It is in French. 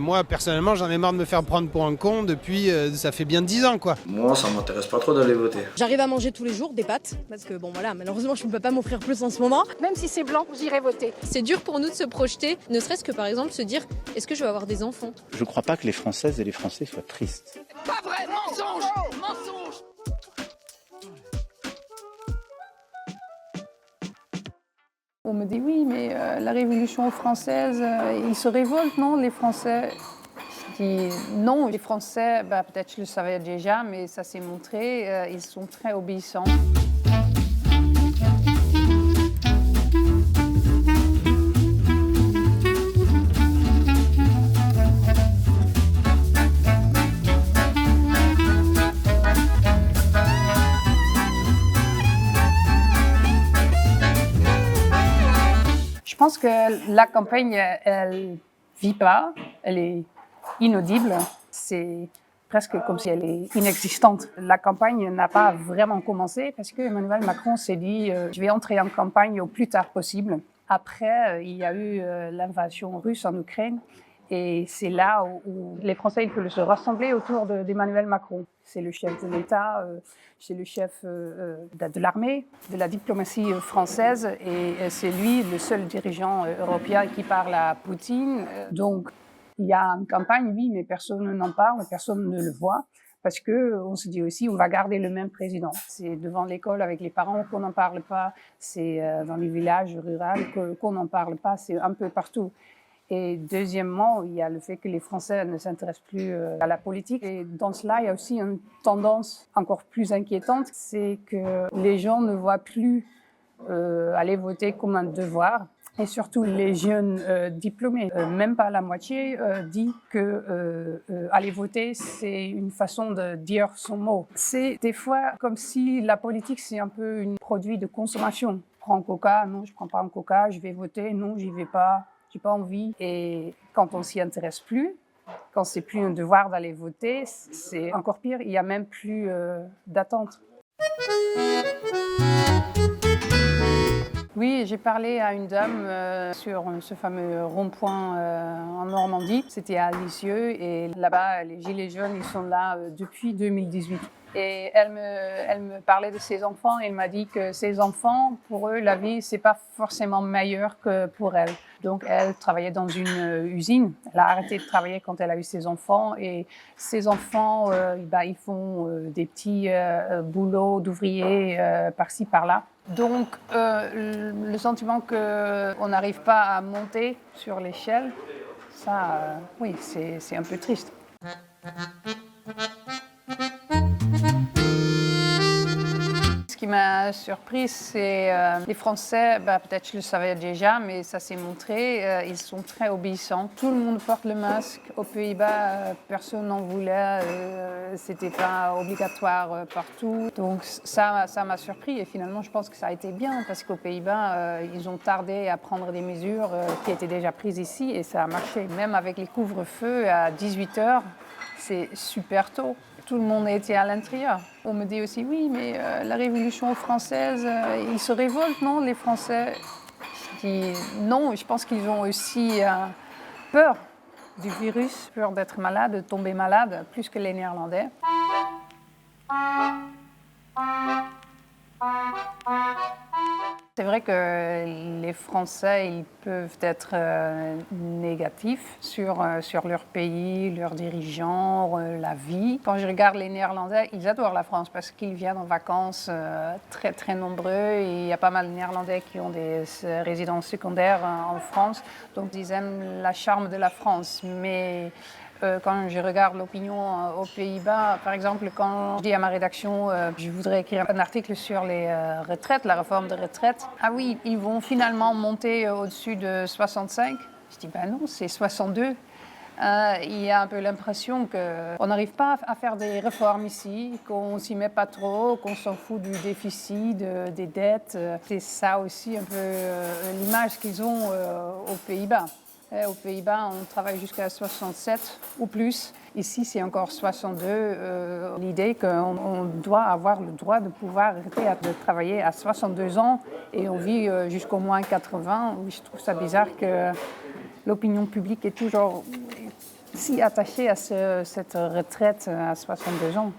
moi, personnellement, j'en ai marre de me faire prendre pour un con depuis, ça fait bien 10 ans, quoi. Moi, ça m'intéresse pas trop d'aller voter. J'arrive à manger tous les jours des pâtes, parce que bon voilà, malheureusement je ne peux pas m'offrir plus en ce moment. Même si c'est blanc, j'irai voter. C'est dur pour nous de se projeter, ne serait-ce que par exemple se dire, est-ce que je vais avoir des enfants ? Je ne crois pas que les Françaises et les Français soient tristes. Pas vrai, mensonge, mensonge. On me dit oui, mais la Révolution française, ils se révoltent, non, les Français? Je dis non, les Français, peut-être je le savais déjà, mais ça s'est montré, ils sont très obéissants. Je pense que la campagne, elle vit pas, elle est inaudible. C'est presque comme si elle est inexistante. La campagne n'a pas vraiment commencé parce que Emmanuel Macron s'est dit je vais entrer en campagne au plus tard possible. Après, il y a eu l'invasion russe en Ukraine et c'est là où les Français ils veulent se rassembler autour d'Emmanuel Macron. C'est le chef de l'État, c'est le chef de l'armée, de la diplomatie française et c'est lui le seul dirigeant européen qui parle à Poutine. Donc, il y a une campagne, oui, mais personne n'en parle, personne ne le voit, parce que on se dit aussi, on va garder le même président. C'est devant l'école avec les parents qu'on n'en parle pas, c'est dans les villages ruraux qu'on n'en parle pas, c'est un peu partout. Et deuxièmement, il y a le fait que les Français ne s'intéressent plus à la politique. Et dans cela, il y a aussi une tendance encore plus inquiétante, c'est que les gens ne voient plus aller voter comme un devoir. Et surtout, les jeunes diplômés, même pas la moitié, dit que aller voter, c'est une façon de dire son mot. C'est des fois comme si la politique, c'est un peu un produit de consommation. Je prends un coca, non, je prends pas un coca, je vais voter, non, j'y vais pas, j'ai pas envie. Et quand on s'y intéresse plus, quand c'est plus un devoir d'aller voter, c'est encore pire, il y a même plus d'attente. Oui, j'ai parlé à une dame sur ce fameux rond-point en Normandie. C'était à Lisieux et là-bas, les Gilets jaunes, ils sont là depuis 2018. Et elle me parlait de ses enfants et elle m'a dit que ses enfants, pour eux, la vie, c'est pas forcément meilleur que pour elle. Donc, elle travaillait dans une usine. Elle a arrêté de travailler quand elle a eu ses enfants et ses enfants, ils font des petits boulots d'ouvriers par-ci, par-là. Donc, le sentiment qu'on n'arrive pas à monter sur l'échelle, ça, oui, c'est un peu triste. Ce qui m'a surprise, c'est les Français, peut-être je le savais déjà, mais ça s'est montré, ils sont très obéissants. Tout le monde porte le masque. Aux Pays-Bas, personne n'en voulait, c'était pas obligatoire partout. Donc ça m'a surpris et finalement je pense que ça a été bien parce qu'aux Pays-Bas, ils ont tardé à prendre des mesures qui étaient déjà prises ici et ça a marché. Même avec les couvre-feux à 18h, c'est super tôt. Tout le monde était à l'intérieur. On me dit aussi, oui, mais la Révolution française, ils se révoltent, non, les Français? Je dis non, je pense qu'ils ont aussi peur du virus, peur d'être malade, de tomber malade, plus que les Néerlandais. C'est vrai que les Français, ils peuvent être négatifs sur leur pays, leurs dirigeants, la vie. Quand je regarde les Néerlandais, ils adorent la France parce qu'ils viennent en vacances très très nombreux. Et il y a pas mal de Néerlandais qui ont des résidences secondaires en France. Donc ils aiment la charme de la France. Mais quand je regarde l'opinion aux Pays-Bas, par exemple, quand je dis à ma rédaction je voudrais écrire un article sur les retraites, la réforme des retraites, ah oui, ils vont finalement monter au-dessus de 65. Je dis non, c'est 62. Il y a un peu l'impression qu'on n'arrive pas à faire des réformes ici, qu'on ne s'y met pas trop, qu'on s'en fout du déficit, des dettes. C'est ça aussi un peu l'image qu'ils ont aux Pays-Bas. Aux Pays-Bas, on travaille jusqu'à 67 ou plus. Ici, c'est encore 62. L'idée qu'on doit avoir le droit de pouvoir arrêter de travailler à 62 ans et on vit jusqu'au moins 80. Oui, je trouve ça bizarre que l'opinion publique est toujours si attachée à cette retraite à 62 ans.